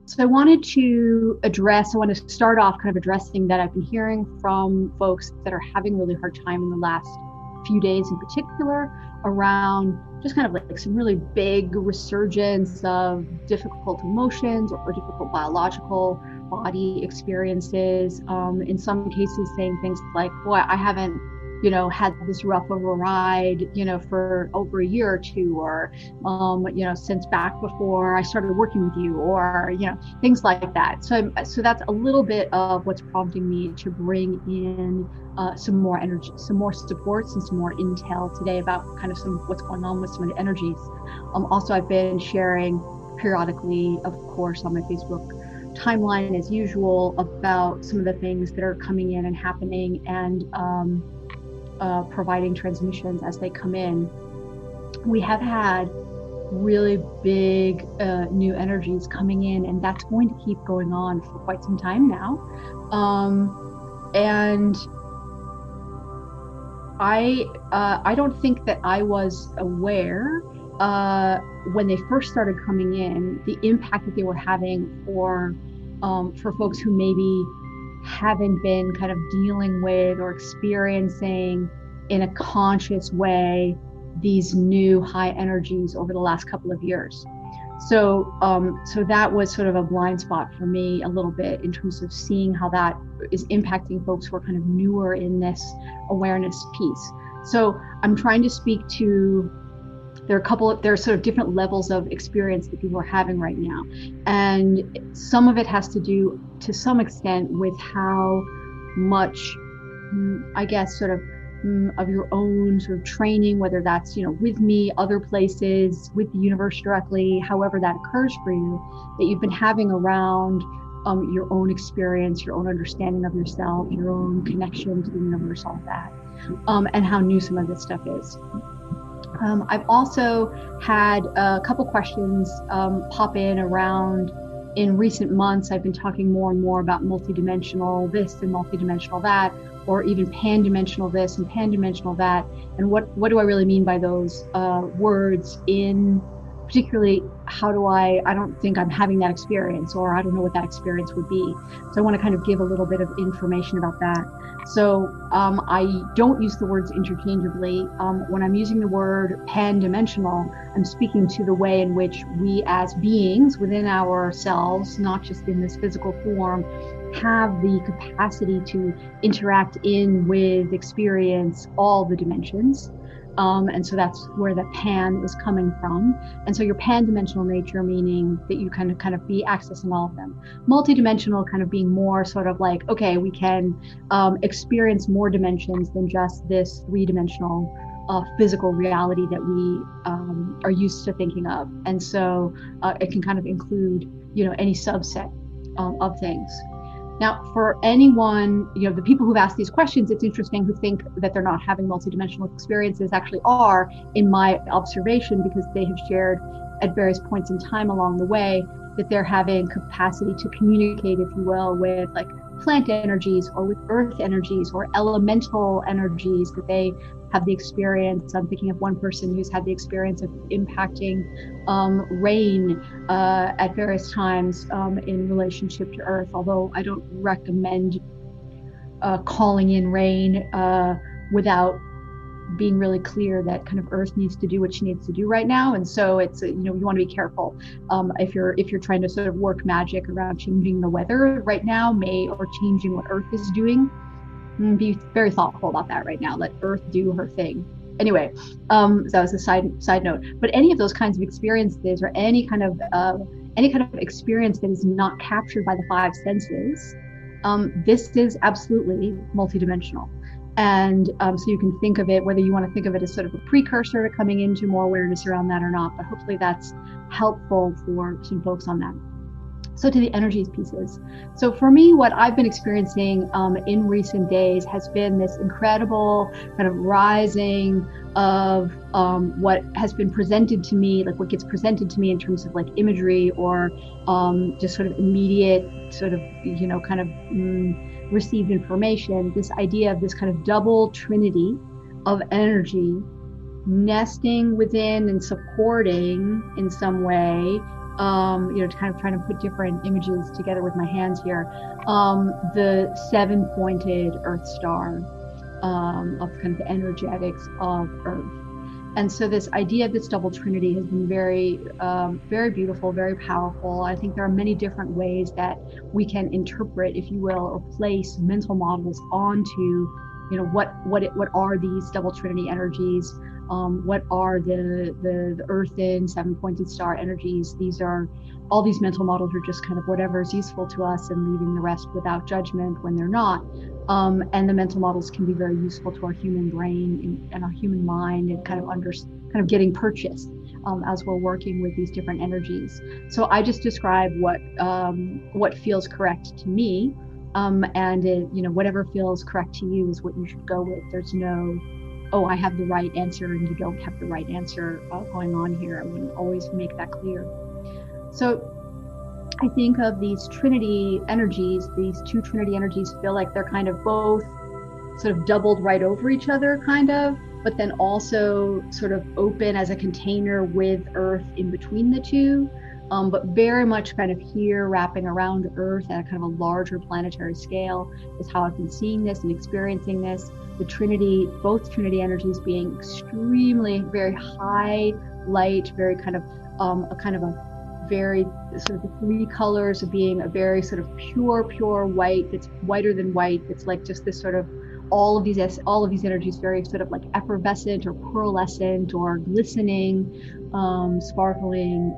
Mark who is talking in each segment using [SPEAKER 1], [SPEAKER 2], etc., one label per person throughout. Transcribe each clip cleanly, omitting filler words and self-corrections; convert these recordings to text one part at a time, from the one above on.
[SPEAKER 1] So I want to start off kind of addressing that I've been hearing from folks that are having a really hard time in the last few days in particular around just kind of like some really big resurgence of difficult emotions or difficult biological body experiences. In some cases saying things like, boy, I haven't had this rough of a ride, for over a year or two, or, since back before I started working with you, or, things like that. So that's a little bit of what's prompting me to bring in some more energy, some more supports, and some more intel today about kind of what's going on with some of the energies. Also, I've been sharing periodically, of course, on my Facebook timeline as usual about some of the things that are coming in and happening, and providing transmissions as they come in. We have had really big new energies coming in, and that's going to keep going on for quite some time now. And I don't think that I was aware when they first started coming in, the impact that they were having for folks who maybe haven't been kind of dealing with or experiencing in a conscious way these new high energies over the last couple of years. So that was sort of a blind spot for me a little bit in terms of seeing how that is impacting folks who are kind of newer in this awareness piece. So I'm trying to speak to, there are sort of different levels of experience that people are having right now. And some of it has to do, to some extent, with how much, I guess, sort of your own sort of training, whether that's, with me, other places, with the universe directly, however that occurs for you, that you've been having around your own experience, your own understanding of yourself, your own connection to the universe, all of that, and how new some of this stuff is. I've also had a couple questions pop in around, in recent months, I've been talking more and more about multidimensional this and multidimensional that, or even pan-dimensional this and pan-dimensional that. And what do I really mean by those words, in particularly how do I don't think I'm having that experience, or I don't know what that experience would be. So I want to kind of give a little bit of information about that. So I don't use the words interchangeably. When I'm using the word pan-dimensional, I'm speaking to the way in which we as beings within ourselves, not just in this physical form, have the capacity to interact with, experience all the dimensions. And so that's where the pan is coming from. And so your pan-dimensional nature, meaning that you can kind of be accessing all of them. Multi-dimensional kind of being more sort of like, okay, we can experience more dimensions than just this three-dimensional physical reality that we are used to thinking of. And so it can kind of include, any subset of things. Now, for anyone, the people who've asked these questions, it's interesting, who think that they're not having multidimensional experiences, actually are, in my observation, because they have shared at various points in time along the way that they're having capacity to communicate, if you will, with like plant energies or with earth energies or elemental energies, that they have the experience. I'm thinking of one person who's had the experience of impacting rain at various times in relationship to earth, although I don't recommend calling in rain without being really clear that kind of earth needs to do what she needs to do right now. And so it's, you want to be careful if you're trying to sort of work magic around changing the weather right now, or changing what earth is doing. Be very thoughtful about that right now. Let earth do her thing. Anyway, that was a side note. But any of those kinds of experiences, or any kind of experience that is not captured by the five senses, this is absolutely multidimensional. And so you can think of it, whether you want to think of it as sort of a precursor to coming into more awareness around that or not, but hopefully that's helpful for some folks on that. So to the energies pieces. So for me, what I've been experiencing in recent days has been this incredible kind of rising of what has been presented to me, like what gets presented to me in terms of like imagery, or just sort of immediate sort of, kind of received information, this idea of this kind of double trinity of energy nesting within and supporting in some way kind of trying to put different images together with my hands here. The 7-pointed Earth star, of kind of the energetics of Earth. And so this idea of this double trinity has been very, very beautiful, very powerful. I think there are many different ways that we can interpret, if you will, or place mental models onto, what are these double trinity energies? What are the Earthen 7-pointed star energies? All these mental models are just kind of whatever is useful to us and leaving the rest without judgment when they're not. And the mental models can be very useful to our human brain and our human mind, and kind of getting purchased as we're working with these different energies. So I just describe what feels correct to me, and whatever feels correct to you is what you should go with. There's no, oh, I have the right answer and you don't have the right answer going on here. I want to always make that clear. So I think of these Trinity energies, these two Trinity energies feel like they're kind of both sort of doubled right over each other, kind of, but then also sort of open as a container with Earth in between the two, but very much kind of here wrapping around Earth at a kind of a larger planetary scale is how I've been seeing this and experiencing this. Both Trinity energies being extremely, very high light, very kind of a very sort of the three colors of being a very sort of pure white that's whiter than white. It's like just this sort of all of these energies very sort of like effervescent or pearlescent or glistening, sparkling,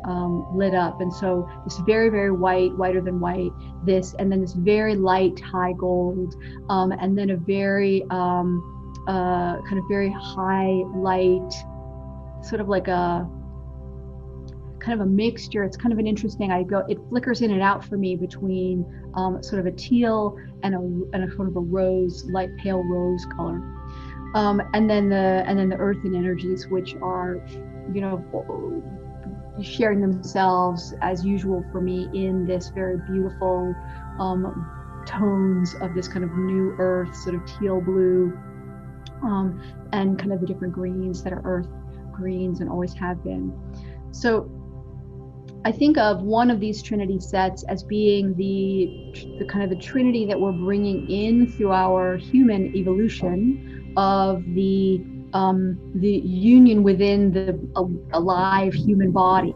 [SPEAKER 1] lit up. And so this very, very white, whiter than white, and then this very light high gold, and then a very kind of very high light, sort of like a kind of a mixture. It's kind of an interesting, it flickers in and out for me between sort of a teal and a sort of a rose, light pale rose color. And then the earthen energies, which are, sharing themselves as usual for me in this very beautiful tones of this kind of new earth, sort of teal blue, and kind of the different greens that are earth greens and always have been. So I think of one of these Trinity sets as being the kind of the Trinity that we're bringing in through our human evolution of the union within the alive human body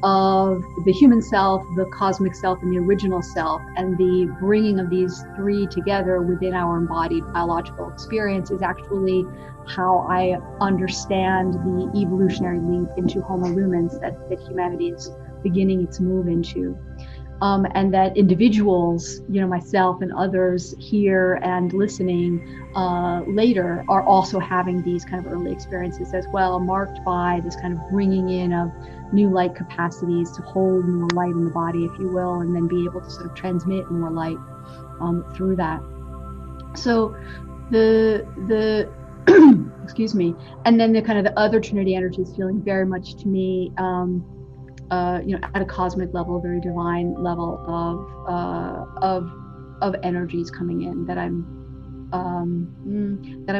[SPEAKER 1] of the human self, the cosmic self, and the original self, and the bringing of these three together within our embodied biological experience is actually how I understand the evolutionary leap into Homo Lumens that humanity is beginning its move into. And that individuals, myself and others here and listening later are also having these kind of early experiences as well, marked by this kind of bringing in of new light capacities to hold more light in the body, if you will, and then be able to sort of transmit more light through that. So the excuse me, and then the kind of the other Trinity energies feeling very much to me at a cosmic level, very divine level of energies coming in that I'm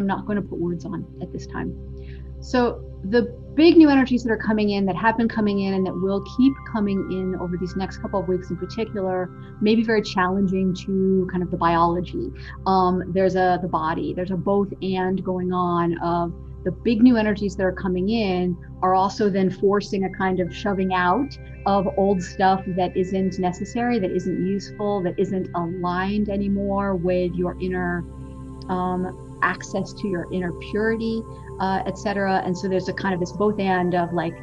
[SPEAKER 1] not going to put words on at this time. So the big new energies that are coming in, that have been coming in, and that will keep coming in over these next couple of weeks in particular, may be very challenging to kind of the biology. There's the body. There's a both and going on of the big new energies that are coming in are also then forcing a kind of shoving out of old stuff that isn't necessary, that isn't useful, that isn't aligned anymore with your inner access to your inner purity, etc. And so there's a kind of this both and of like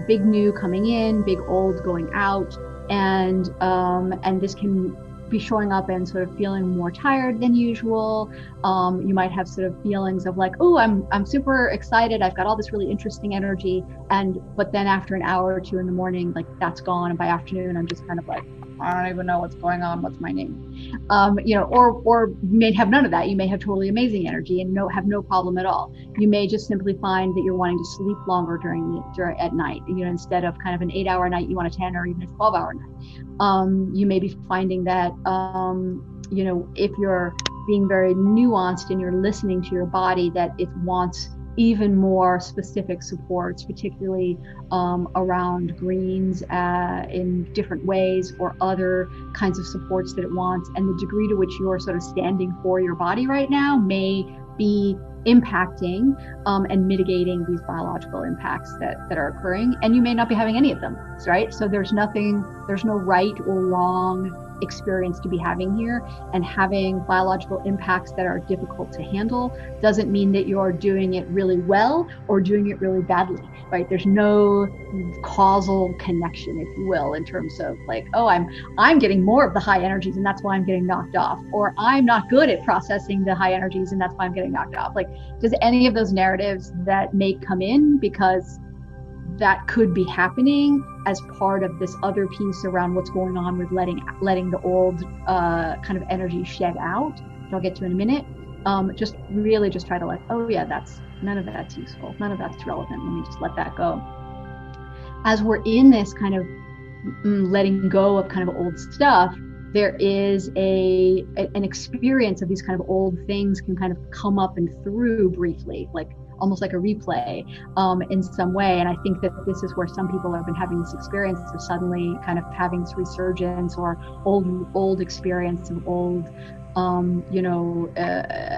[SPEAKER 1] big new coming in, big old going out, and this can be showing up and sort of feeling more tired than usual. You might have sort of feelings of like, oh, I'm super excited. I've got all this really interesting energy. But then after an hour or two in the morning, like that's gone. And by afternoon, I'm just kind of like, I don't even know what's going on. What's my name? Or you may have none of that. You may have totally amazing energy and have no problem at all. You may just simply find that you're wanting to sleep longer at night. Instead of kind of an 8-hour night, you want a 10 or even a 12-hour night. You may be finding that, if you're being very nuanced and you're listening to your body, that it wants even more specific supports, particularly around greens in different ways, or other kinds of supports that it wants. And the degree to which you're sort of standing for your body right now may be impacting and mitigating these biological impacts that are occurring. And you may not be having any of them, right? So there's no right or wrong experience to be having here. And having biological impacts that are difficult to handle doesn't mean that you're doing it really well or doing it really badly, right? There's no causal connection, if you will, in terms of like, oh, I'm getting more of the high energies and that's why I'm getting knocked off, or I'm not good at processing the high energies and that's why I'm getting knocked off. Like, does any of those narratives that may come in, because that could be happening as part of this other piece around what's going on with letting the old kind of energy shed out, which I'll get to in a minute. Just really just try to like, oh yeah, none of that's useful, none of that's relevant, let me just let that go. As we're in this kind of letting go of kind of old stuff, there is an experience of these kind of old things can kind of come up and through briefly, like almost like a replay in some way. And I think that this is where some people have been having this experience of suddenly kind of having this resurgence or old experience of old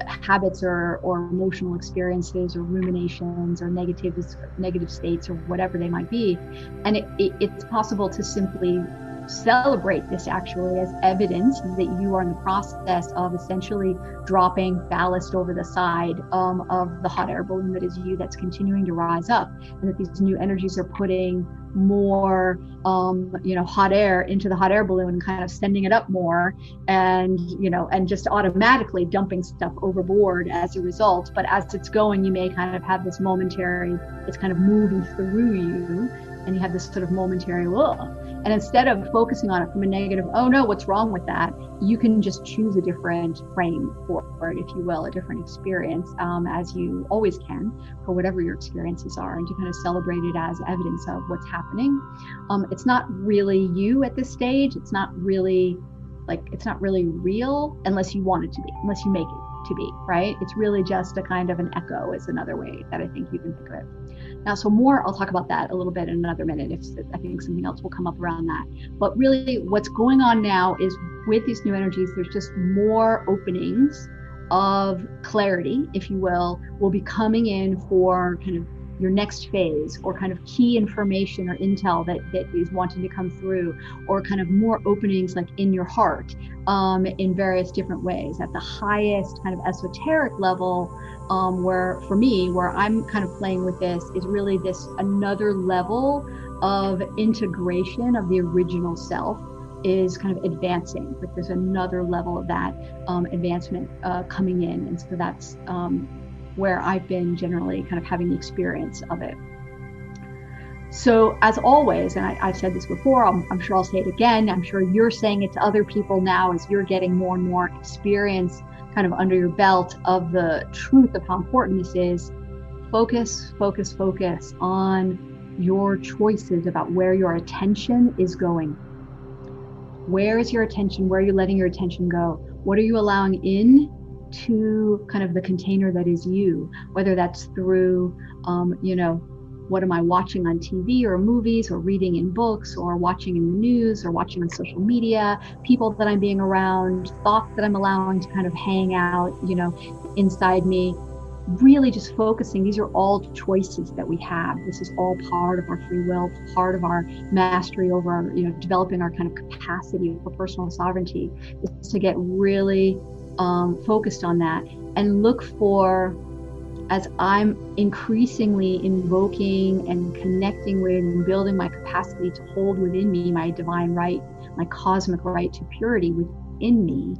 [SPEAKER 1] habits or emotional experiences or ruminations or negative states or whatever they might be. And it's possible to simply celebrate this actually as evidence that you are in the process of essentially dropping ballast over the side of the hot air balloon that is you, that's continuing to rise up, and that these new energies are putting more hot air into the hot air balloon and kind of sending it up more, and just automatically dumping stuff overboard as a result. But as it's going, you may kind of have this momentary, it's kind of moving through you, and you have this sort of momentary whoa. And instead of focusing on it from a negative, oh no, what's wrong with that? You can just choose a different frame for it, if you will, a different experience, as you always can for whatever your experiences are, and to kind of celebrate it as evidence of what's happening. It's not really you at this stage. It's not really real unless you want it to be, unless you make it to be, right? It's really just a kind of an echo is another way that I think you can think of it. Now, so more, I'll talk about that a little bit in another minute, if I think something else will come up around that. But really what's going on now is with these new energies, there's just more openings of clarity, if you will be coming in for kind of your next phase, or kind of key information or intel that is wanting to come through, or kind of more openings like in your heart, in various different ways. At the highest kind of esoteric level, where for me, where I'm kind of playing with this, is really this another level of integration of the original self is kind of advancing. Like there's another level of that advancement coming in, and so that's where I've been generally kind of having the experience of it. So as always, and I've said this before, I'm sure I'll say it again, I'm sure you're saying it to other people now as you're getting more and more experience kind of under your belt of the truth of how important this is. Focus on your choices about where your attention is going. Where is your attention? Where are you letting your attention go? What are you allowing in to kind of the container that is you, whether that's through, what am I watching on TV or movies, or reading in books, or watching in the news, or watching on social media, people that I'm being around, thoughts that I'm allowing to kind of hang out, inside me. Really just focusing, these are all choices that we have. This is all part of our free will, part of our mastery over our, developing our kind of capacity for personal sovereignty, is to get really focused on that and look for, as I'm increasingly invoking and connecting with and building my capacity to hold within me my divine right, my cosmic right to purity within me,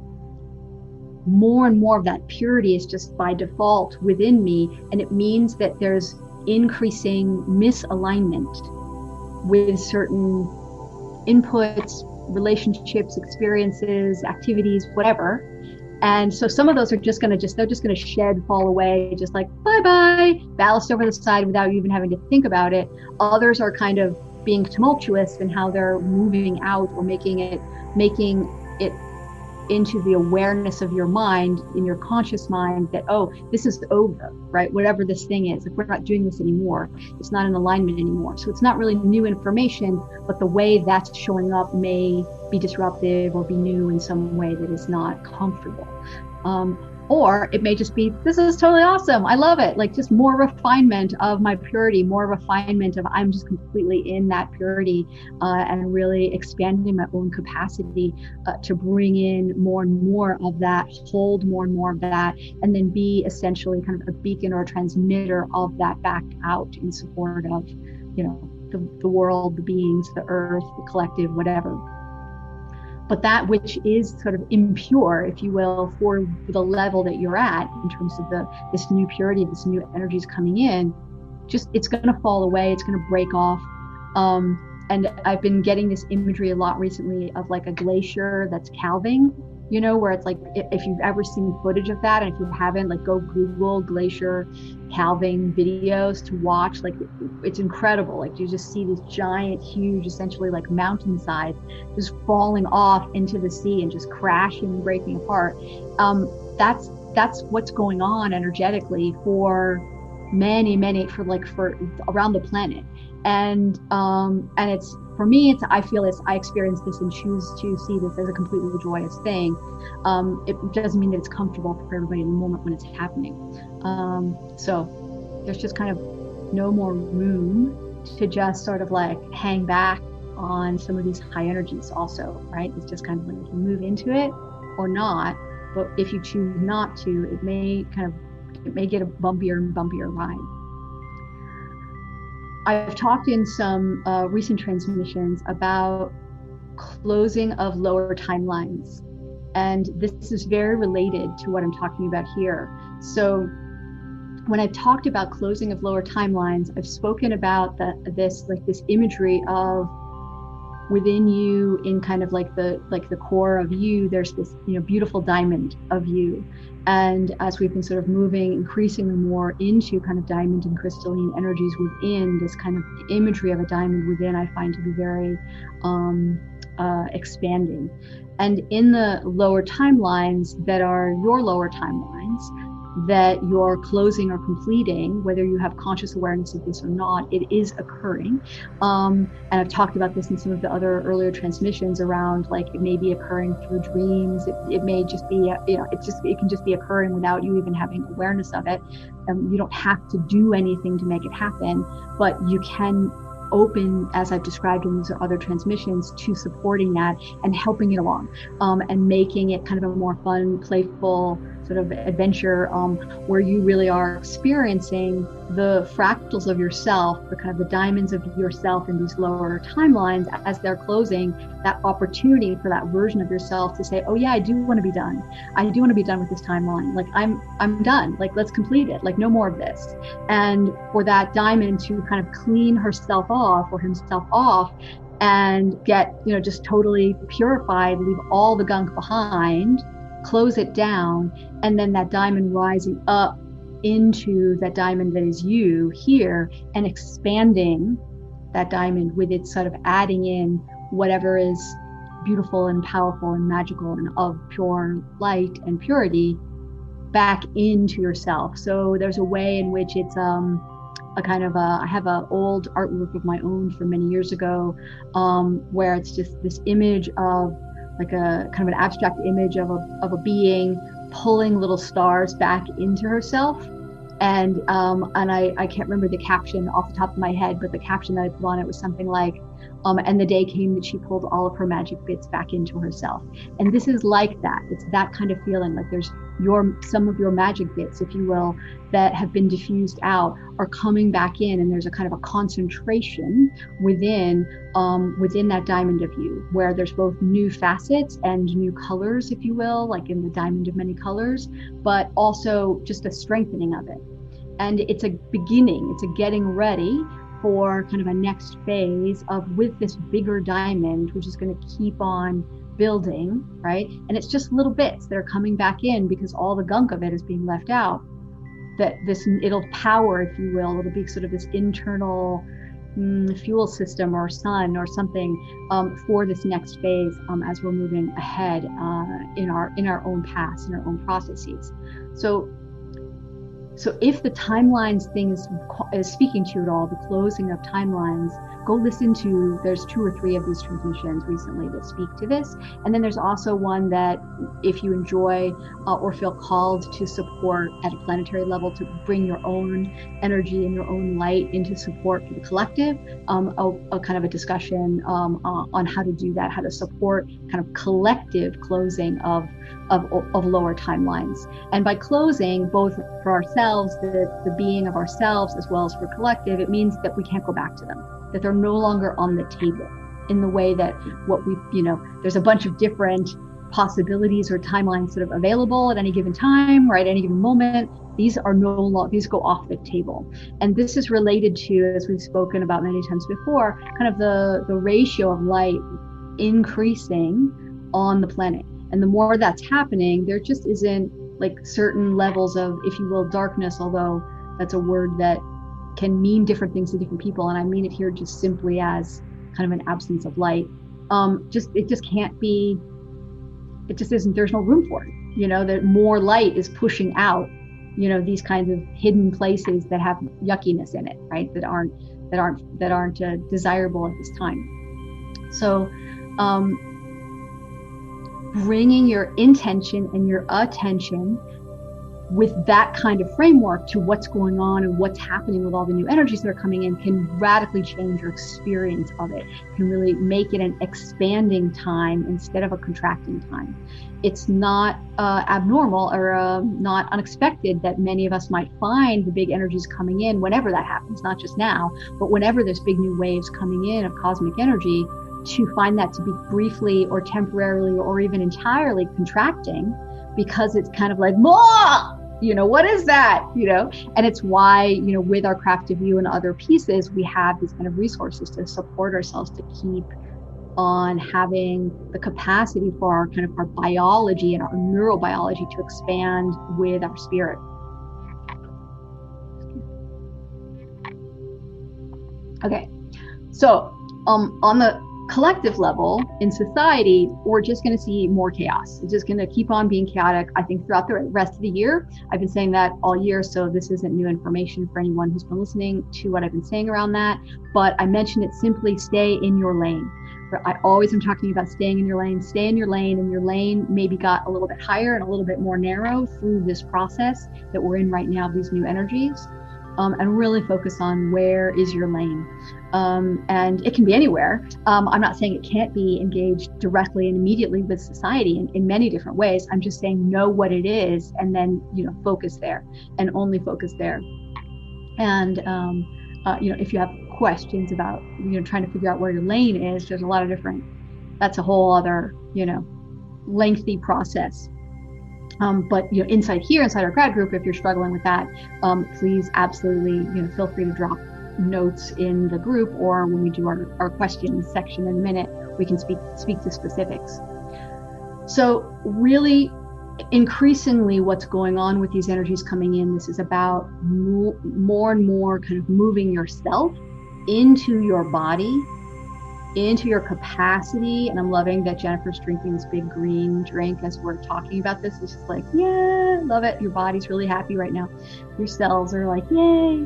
[SPEAKER 1] more and more of that purity is just by default within me. And it means that there's increasing misalignment with certain inputs, relationships, experiences, activities, whatever. And so some of those are just going to shed, fall away, just like bye-bye, ballast over the side without you even having to think about it. Others are kind of being tumultuous in how they're moving out, or making it into the awareness of your mind, in your conscious mind, that, oh, this is over, right? Whatever this thing is, if we're not doing this anymore, it's not in alignment anymore. So it's not really new information, but the way that's showing up may be disruptive or be new in some way that is not comfortable. Or it may just be, this is totally awesome, I love it, like just more refinement of my purity, more refinement of I'm just completely in that purity, and really expanding my own capacity to bring in more and more of that, hold more and more of that, and then be essentially kind of a beacon or a transmitter of that back out in support of, you know, the world, the beings, the earth, the collective, whatever. But that which is sort of impure, if you will, for the level that you're at in terms of this new purity, this new energy is coming in, just, it's going to fall away, it's going to break off. And I've been getting this imagery a lot recently of like a glacier that's calving, you know, where it's like, if you've ever seen footage of that, and if you haven't, like go Google glacier calving videos to watch. Like it's incredible. Like you just see this giant, huge, essentially like mountainside just falling off into the sea and just crashing and breaking apart. That's what's going on energetically for for around the planet. And it's, for me, I feel this, I experience this and choose to see this as a completely joyous thing. It doesn't mean that it's comfortable for everybody in the moment when it's happening. So there's just kind of no more room to just sort of like hang back on some of these high energies also, right? It's just kind of like you move into it or not, but if you choose not to, it may get a bumpier and bumpier ride. I've talked in some recent transmissions about closing of lower timelines. And this is very related to what I'm talking about here. So when I've talked about closing of lower timelines, I've spoken about this imagery of within you, in kind of like the core of you, there's this, you know, beautiful diamond of you. And as we've been sort of moving increasingly more into kind of diamond and crystalline energies within, this kind of imagery of a diamond within, I find to be very expanding. And in the lower timelines that are your lower timelines, that you're closing or completing, whether you have conscious awareness of this or not, it is occurring. And I've talked about this in some of the other earlier transmissions around, like, it may be occurring through dreams. It may just be, you know, it can just be occurring without you even having awareness of it. You don't have to do anything to make it happen, but you can open, as I've described in these other transmissions, to supporting that and helping it along, and making it kind of a more fun, playful sort of adventure, where you really are experiencing the fractals of yourself, the kind of the diamonds of yourself in these lower timelines as they're closing, that opportunity for that version of yourself to say, oh yeah, I do want to be done. I do want to be done with this timeline. Like I'm done. Like, let's complete it. Like, no more of this. And for that diamond to kind of clean herself off or himself off and get, you know, just totally purified, leave all the gunk behind, close it down, and then that diamond rising up into that diamond that is you here and expanding that diamond with it, sort of adding in whatever is beautiful and powerful and magical and of pure light and purity back into yourself. So there's a way in which it's I have an old artwork of my own from many years ago, where it's just this image of like a kind of an abstract image of a being pulling little stars back into herself. And I can't remember the caption off the top of my head, but the caption that I put on it was something like, and the day came that she pulled all of her magic bits back into herself. And this is like that. It's that kind of feeling, like there's some of your magic bits, if you will, that have been diffused out are coming back in, and there's a kind of a concentration within that diamond of you, where there's both new facets and new colors, if you will, like in the diamond of many colors, but also just a strengthening of it. And it's a beginning, it's a getting ready for kind of a next phase of, with this bigger diamond, which is going to keep on building, right? And it's just little bits that are coming back in because all the gunk of it is being left out. That it'll power, if you will, it'll be sort of this internal fuel system or sun or something for this next phase as we're moving ahead in our own paths, in our own processes. So if the timelines thing is speaking to you at all, the closing of timelines, go listen to, there's 2 or 3 of these transmissions recently that speak to this. And then there's also one that if you enjoy or feel called to support at a planetary level, to bring your own energy and your own light into support for the collective, a kind of a discussion on how to do that, how to support kind of collective closing of lower timelines. And by closing, both for ourselves, the being of ourselves, as well as for collective, it means that we can't go back to them, that they're no longer on the table in the way that what we, there's a bunch of different possibilities or timelines sort of available at any given time, or at any given moment. These are these go off the table. And this is related to, as we've spoken about many times before, kind of the ratio of light increasing on the planet. And the more that's happening, there just isn't like certain levels of, if you will, darkness, although that's a word that can mean different things to different people. And I mean it here just simply as kind of an absence of light. It just can't be, it just isn't, there's no room for it. That more light is pushing out, these kinds of hidden places that have yuckiness in it, right? That aren't desirable at this time. So, bringing your intention and your attention with that kind of framework to what's going on and what's happening with all the new energies that are coming in can radically change your experience of it, can really make it an expanding time instead of a contracting time. It's not abnormal or not unexpected that many of us might find the big energies coming in whenever that happens, not just now, but whenever there's big new waves coming in of cosmic energy, to find that to be briefly or temporarily or even entirely contracting, because it's kind of like, what is that? And it's why, with our craft of you and other pieces, we have these kind of resources to support ourselves to keep on having the capacity for our kind of our biology and our neurobiology to expand with our spirit. Okay, so on the collective level in society, we're just going to see more chaos. It's just going to keep on being chaotic, I think, throughout the rest of the year. I've been saying that all year, so this isn't new information for anyone who's been listening to what I've been saying around that. But I mentioned it simply: stay in your lane. I always am talking about staying in your lane. Stay in your lane, and your lane maybe got a little bit higher and a little bit more narrow through this process that we're in right now, these new energies. And really focus on where is your lane. And it can be anywhere. I'm not saying it can't be engaged directly and immediately with society in many different ways. I'm just saying know what it is, and then, focus there, and only focus there. And, if you have questions about, trying to figure out where your lane is, there's a lot of different, that's a whole other, lengthy process. But inside our grad group, if you're struggling with that, please absolutely feel free to drop notes in the group, or when we do our questions section in a minute, we can speak to specifics. So really, increasingly, what's going on with these energies coming in, this is about more and more kind of moving yourself into your body, into your capacity. And I'm loving that Jennifer's drinking this big green drink as we're talking about this. It's just like, yeah, love it. Your body's really happy right now. Your cells are like, yay.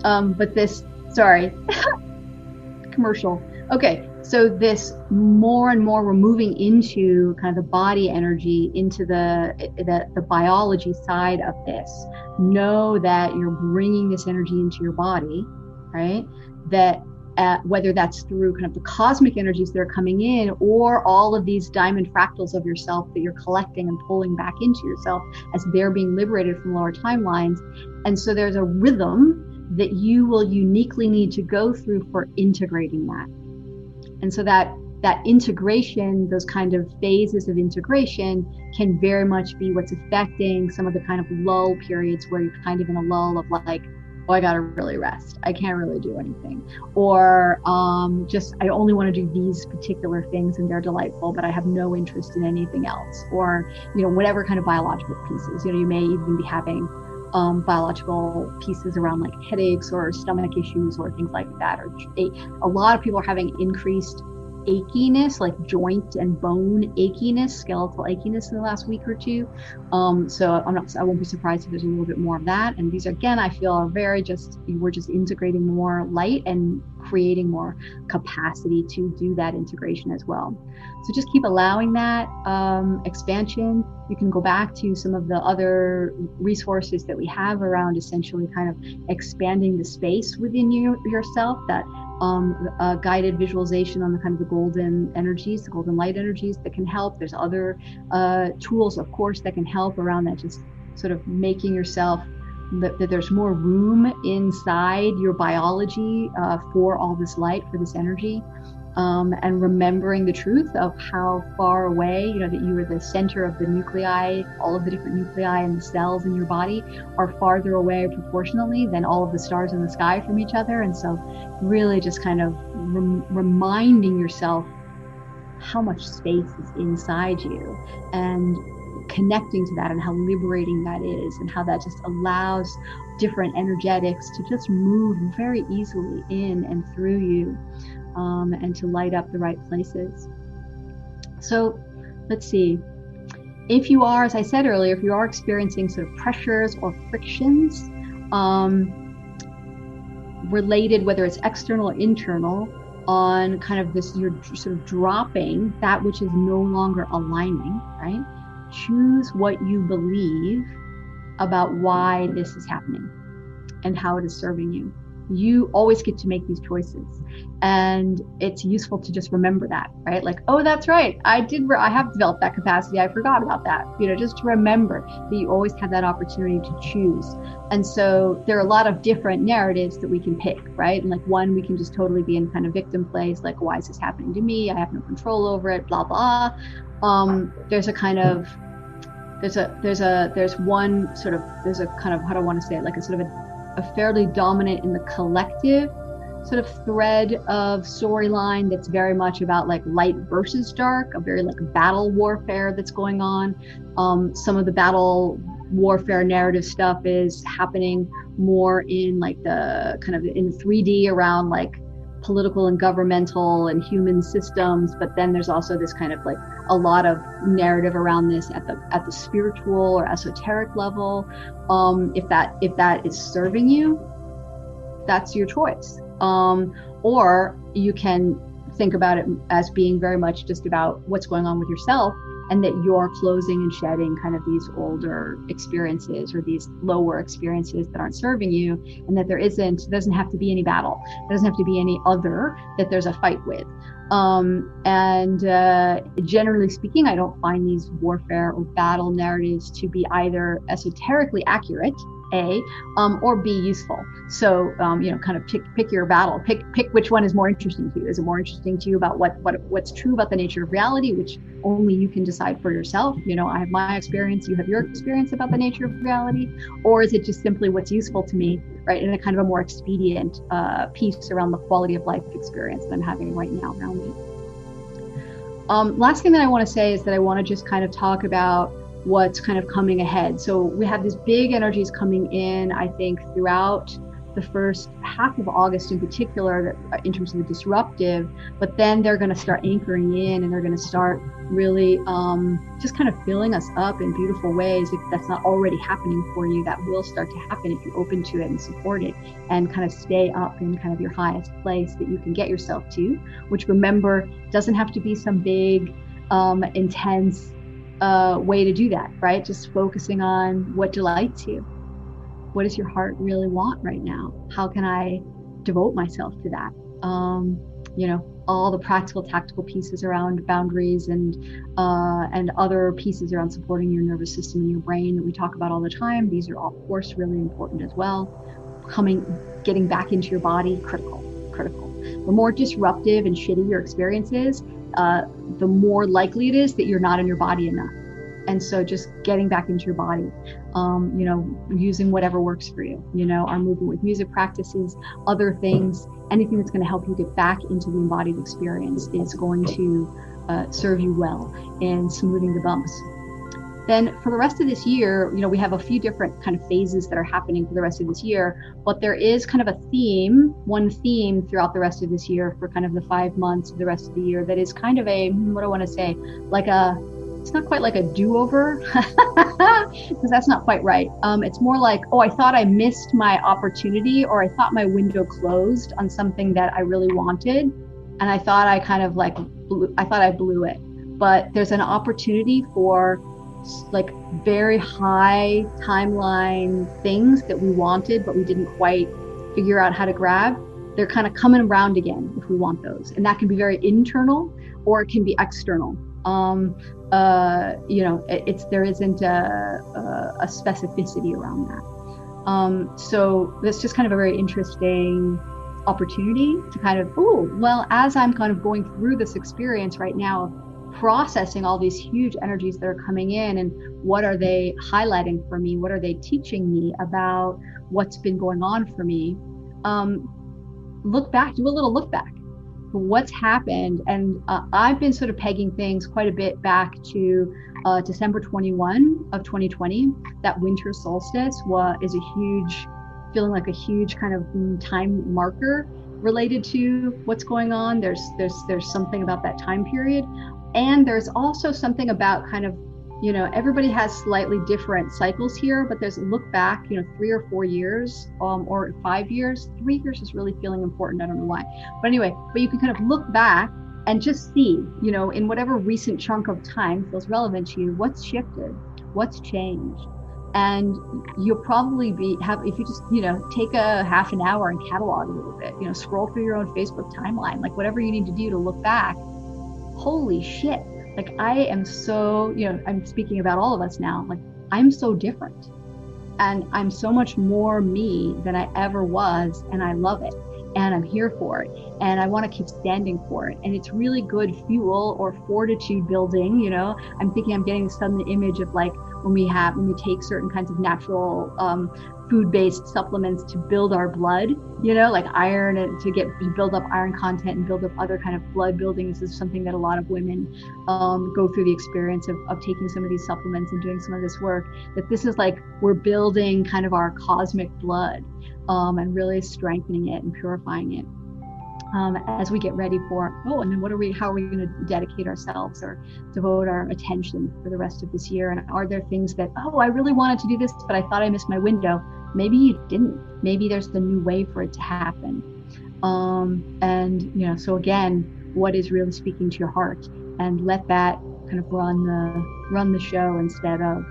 [SPEAKER 1] But this, sorry, commercial. Okay, so this more and more we're moving into kind of the body energy, into the biology side of this. Know that you're bringing this energy into your body, right? That whether that's through kind of the cosmic energies that are coming in, or all of these diamond fractals of yourself that you're collecting and pulling back into yourself as they're being liberated from lower timelines. And so there's a rhythm that you will uniquely need to go through for integrating that. And so that integration, those kind of phases of integration, can very much be what's affecting some of the kind of lull periods where you're kind of in a lull of like, oh, I gotta really rest. I can't really do anything. Or I only want to do these particular things and they're delightful, but I have no interest in anything else. Or, whatever kind of biological pieces. You may even be having biological pieces around like headaches or stomach issues or things like that. Or a lot of people are having increased achiness, like joint and bone achiness, skeletal achiness in the last week or two. So I won't be surprised if there's a little bit more of that. And these, again, I feel are we're just integrating more light and creating more capacity to do that integration as well. So just keep allowing that expansion. You can go back to some of the other resources that we have around essentially kind of expanding the space within yourself, that guided visualization on the kind of the golden energies, the golden light energies that can help. There's other tools, of course, that can help around that, just sort of making yourself that there's more room inside your biology for all this light, for this energy. And remembering the truth of how far away, that you are the center of the nuclei, all of the different nuclei and the cells in your body are farther away proportionally than all of the stars in the sky from each other. And so really just kind of reminding yourself how much space is inside you and connecting to that, and how liberating that is, and how that just allows different energetics to just move very easily in and through you. And to light up the right places. So let's see. If you are, as I said earlier, if you are experiencing sort of pressures or frictions related, whether it's external or internal, on kind of this, you're sort of dropping that which is no longer aligning, right? Choose what you believe about why this is happening and how it is serving you. You always get to make these choices, and it's useful to just remember that, right? Like, oh, that's right, I have developed that capacity, I forgot about that, just to remember that you always have that opportunity to choose. And so there are a lot of different narratives that we can pick, right? And like one, we can just totally be in kind of victim place, like, why is this happening to me, I have no control over it, blah blah. There's a kind of there's one sort of, there's a kind of, how do I want to say it, like a sort of a fairly dominant in the collective sort of thread of storyline that's very much about like light versus dark, a very like battle warfare that's going on. Some of the battle warfare narrative stuff is happening more in like the kind of in 3D around like political and governmental and human systems, but then there's also this kind of like a lot of narrative around this at the spiritual or esoteric level. If that is serving you, that's your choice. Or you can think about it as being very much just about what's going on with yourself, and that you're closing and shedding kind of these older experiences or these lower experiences that aren't serving you, and that there doesn't have to be any battle. There doesn't have to be any other that there's a fight with. Generally speaking, I don't find these warfare or battle narratives to be either esoterically accurate, or B, useful. So, kind of pick your battle, pick which one is more interesting to you. Is it more interesting to you about what's true about the nature of reality, which only you can decide for yourself? I have my experience, you have your experience about the nature of reality, or is it just simply what's useful to me, right? In a kind of a more expedient piece around the quality of life experience that I'm having right now around me. Last thing that I want to say is that I want to just kind of talk about what's kind of coming ahead. So we have these big energies coming in, I think, throughout the first half of August in particular, in terms of the disruptive, but then they're going to start anchoring in, and they're going to start really just kind of filling us up in beautiful ways. If that's not already happening for you, that will start to happen if you're open to it and support it, and kind of stay up in kind of your highest place that you can get yourself to, which, remember, doesn't have to be some big, intense way to do that, right? Just focusing on what delights you. What does your heart really want right now? How can I devote myself to that? All the practical, tactical pieces around boundaries and other pieces around supporting your nervous system and your brain that we talk about all the time. These are, of course, really important as well. Getting back into your body, critical. The more disruptive and shitty your experience is, the more likely it is that you're not in your body enough. And so just getting back into your body, using whatever works for you, our movement with music practices, other things, anything that's going to help you get back into the embodied experience is going to serve you well in smoothing the bumps. then for the rest of this year, we have a few different kind of phases that are happening for the rest of this year, but there is kind of one theme throughout the rest of this year for kind of the 5 months of the rest of the year that is kind of what do I want to say, it's not quite like a do-over, because that's not quite right. It's more like, oh, I thought I missed my opportunity, or I thought my window closed on something that I really wanted, and I thought I kind of I blew it. But there's an opportunity for like very high timeline things that we wanted, but we didn't quite figure out how to grab. They're kind of coming around again if we want those. And that can be very internal, or it can be external. There isn't a specificity around that. So that's just kind of a very interesting opportunity to kind of, as I'm kind of going through this experience right now of processing all these huge energies that are coming in, and what are they highlighting for me? What are they teaching me about what's been going on for me? Look back, do a little look back. What's happened, and I've been sort of pegging things quite a bit back to December 21 of 2020. That winter solstice is feeling like a huge kind of time marker related to what's going on. There's something about that time period, and there's also something about kind of, everybody has slightly different cycles here, but there's a look back, 3 or 4 years, or 5 years. 3 years is really feeling important. I don't know why, but anyway, but you can kind of look back and just see, in whatever recent chunk of time feels relevant to you, what's shifted, what's changed. And you'll probably if you just, take a half an hour and catalog a little bit, scroll through your own Facebook timeline, like whatever you need to do to look back. Holy shit. Like I am so, I'm speaking about all of us now, like I'm so different, and I'm so much more me than I ever was. And I love it, and I'm here for it, and I want to keep standing for it. And it's really good fuel or fortitude building. I'm thinking, I'm getting this sudden image of like when we take certain kinds of natural food-based supplements to build our blood, like iron, and to build up iron content and build up other kind of blood building. This is something that a lot of women go through the experience of taking some of these supplements and doing some of this work, that this is like we're building kind of our cosmic blood, and really strengthening it and purifying it. As we get ready for, and then how are we going to dedicate ourselves or devote our attention for the rest of this year? And are there things that, I really wanted to do this, but I thought I missed my window? Maybe you didn't. Maybe there's the new way for it to happen. So again, what is really speaking to your heart, and let that kind of run the show instead of,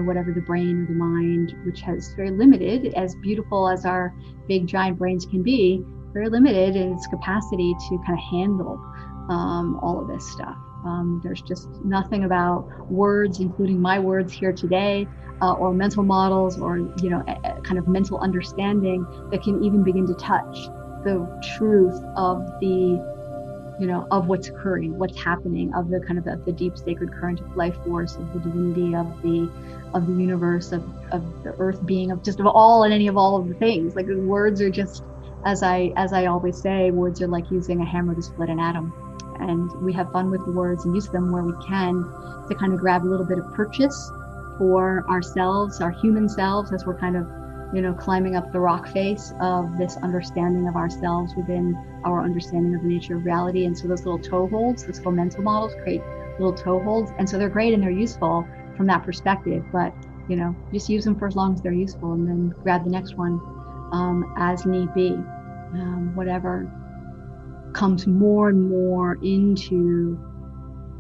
[SPEAKER 1] whatever the brain or the mind, which has very limited, as beautiful as our big giant brains can be, very limited in its capacity to kind of handle all of this stuff. There's just nothing about words, including my words here today, or mental models, or kind of mental understanding that can even begin to touch the truth of of what's occurring, what's happening, of the kind of the deep sacred current of life force, of the divinity of the universe, of the earth being, of all and any of all of the things. Like, the words are just, as I always say, words are like using a hammer to split an atom. And we have fun with the words and use them where we can to kind of grab a little bit of purchase for ourselves, our human selves, as we're kind of, climbing up the rock face of this understanding of ourselves within our understanding of the nature of reality. And so those little toeholds, those little mental models create little toeholds. And so they're great and they're useful from that perspective, but, just use them for as long as they're useful, and then grab the next one as need be. Whatever comes more and more into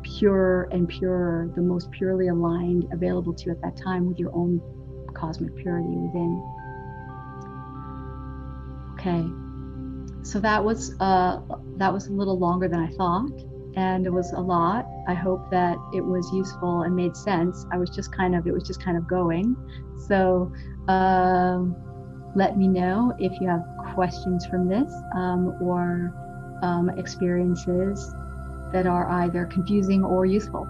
[SPEAKER 1] pure and purer, the most purely aligned available to you at that time with your own cosmic purity within. Okay, so that was a little longer than I thought, and it was a lot. I hope that it was useful and made sense. It was just kind of going. So let me know if you have questions from this, or experiences that are either confusing or useful.